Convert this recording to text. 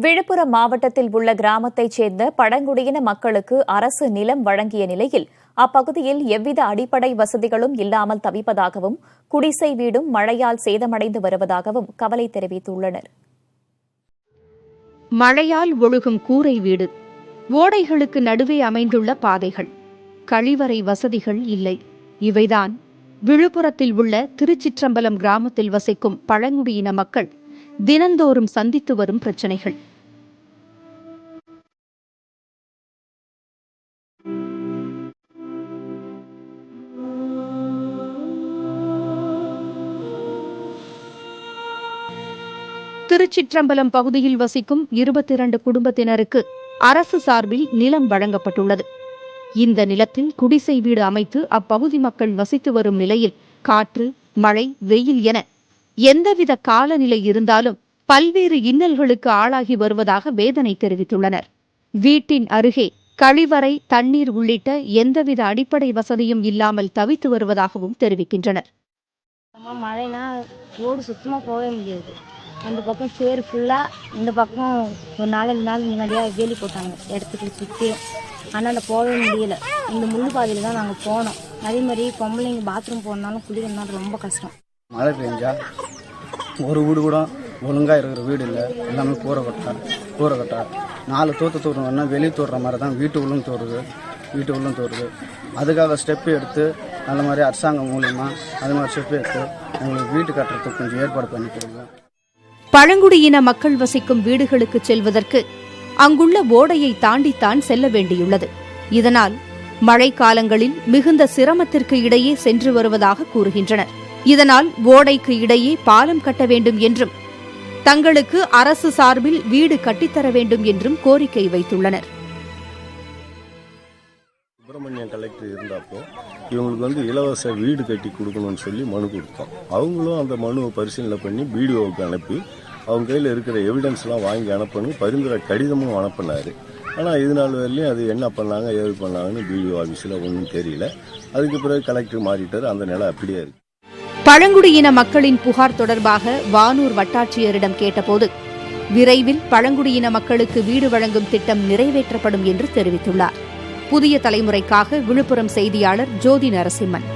விழுப்புரம் மாவட்டத்தில் உள்ள கிராமத்தைச் சேர்ந்த பழங்குடியின மக்களுக்கு அரசு நிலம் வழங்கிய நிலையில் அப்பகுதியில் எவ்வித அடிப்படை வசதிகளும் இல்லாமல் தவிப்பதாகவும் குடிசை வீடும் மழையால் சேதமடைந்து வருவதாகவும் கவலை தெரிவித்துள்ளனர். மழையால் ஒழுகும் கூரை வீடு, ஓடைகளுக்கு நடுவே அமைந்துள்ள பாதைகள், கழிவறை வசதிகள் இல்லை. இவைதான் விழுப்புரத்தில் உள்ள திருச்சிற்றம்பலம் கிராமத்தில் வசிக்கும் பழங்குடியின மக்கள் தினந்தோறும் சந்தித்து வரும் பிரச்சினைகள். திருச்சிற்றம்பலம் பகுதியில் வசிக்கும் 22 குடும்பத்தினருக்கு அரசு சார்பில் நிலம் வழங்கப்பட்டுள்ளது. இந்த நிலத்தில் குடிசை வீடு அமைத்து அப்பகுதி மக்கள் வசித்து வரும் நிலையில் காற்று, மழை, வெயில் என எந்தவித காலநிலை இருந்தாலும் பல்வேறு இன்னல்களுக்கு ஆளாகி வருவதாக வேதனை தெரிவித்துள்ளனர். வீட்டின் அருகே கழிவறை, தண்ணீர் உள்ளிட்ட எந்தவித அடிப்படை வசதியும் இல்லாமல் தவித்து வருவதாகவும் தெரிவிக்கின்றனர். மழைனா ரோடு சுத்தமாக போகவே முடியாது. அந்த பக்கம் சேர் ஃபுல்லாக, இந்த பக்கம் ஒரு 4 நாள் முன்னாடியாக வேலி போட்டாங்க இடத்துக்கு சுற்றி. ஆனால் அந்த போகவே முடியல. இந்த முள்ளு பாதையில் தான் நாங்கள் போனோம். அதே மாதிரி பொம்பளைங்க பாத்ரூம் போனாலும் குளிக்கிறதுனால ரொம்ப கஷ்டம். மழை பெஞ்சா ஒரு வீடு கூட ஒழுங்காக இருக்கிற வீடு இல்லை. எல்லாமே கூரை கட்டா 4 தோற்று தோறணும்னா வெளியே தோறுற மாதிரி தான் வீட்டு உள்ளும் தோறுது. அதுக்காக ஸ்டெப்பு எடுத்து அந்த மாதிரி அரசாங்கம் மூலியமா அது மாதிரி ஸ்டெப்பு எடுத்து எங்களுக்கு வீட்டு கட்டுறதுக்கு கொஞ்சம் ஏற்பாடு பண்ணி கொடுங்க. பழங்குடியின மக்கள் வசிக்கும் வீடுகளுக்கு செல்வதற்கு அங்குள்ள ஓடையை தாண்டித்தான் செல்ல வேண்டியுள்ளது. இதனால் மழை காலங்களில் மிகுந்த சிரமத்திற்கு இடையே சென்று வருவதாக கூறுகின்றனர். இதனால் ஓடைக்கு இடையே பாலம் கட்ட வேண்டும் என்றும் தங்களுக்கு அரசு சார்பில் வீடு கட்டித்தர வேண்டும் என்றும் கோரிக்கை வைத்துள்ளனர். சுப்பிரமணியம் கலெக்டர் இருந்தப்போ இவங்களுக்கு இலவச வீடு கட்டி கொடுக்கணும்னு சொல்லி மனு கொடுத்தோம். அவங்களும் அந்த மனுவை பரிசீலனை பண்ணி பிடிஓவுக்கு அனுப்பி அவங்க கையில் இருக்கிற எவிடன்ஸ்லாம் வாங்கி அனுப்பணும், பரிந்துரை கடிதமும் அனுப்பினார். ஆனால் இது நாள் வரையிலையும் அது என்ன பண்ணாங்க ஏது பண்ணாங்கன்னு பிடிஓ ஆஃபீஸில் ஒன்றும் தெரியல. அதுக்கு பிறகு கலெக்டர் மாறிட்டார். அந்த நிலை அப்படியே இருக்கு. பழங்குடியின மக்களின் புகார் தொடர்பாக வானூர் வட்டாட்சியரிடம் கேட்டபோது விரைவில் பழங்குடியின மக்களுக்கு வீடு வழங்கும் திட்டம் நிறைவேற்றப்படும் என்று தெரிவித்துள்ளார். புதிய தலைமுறைக்காக விழுப்புரம் செய்தியாளர் ஜோதி நரசிம்மன்.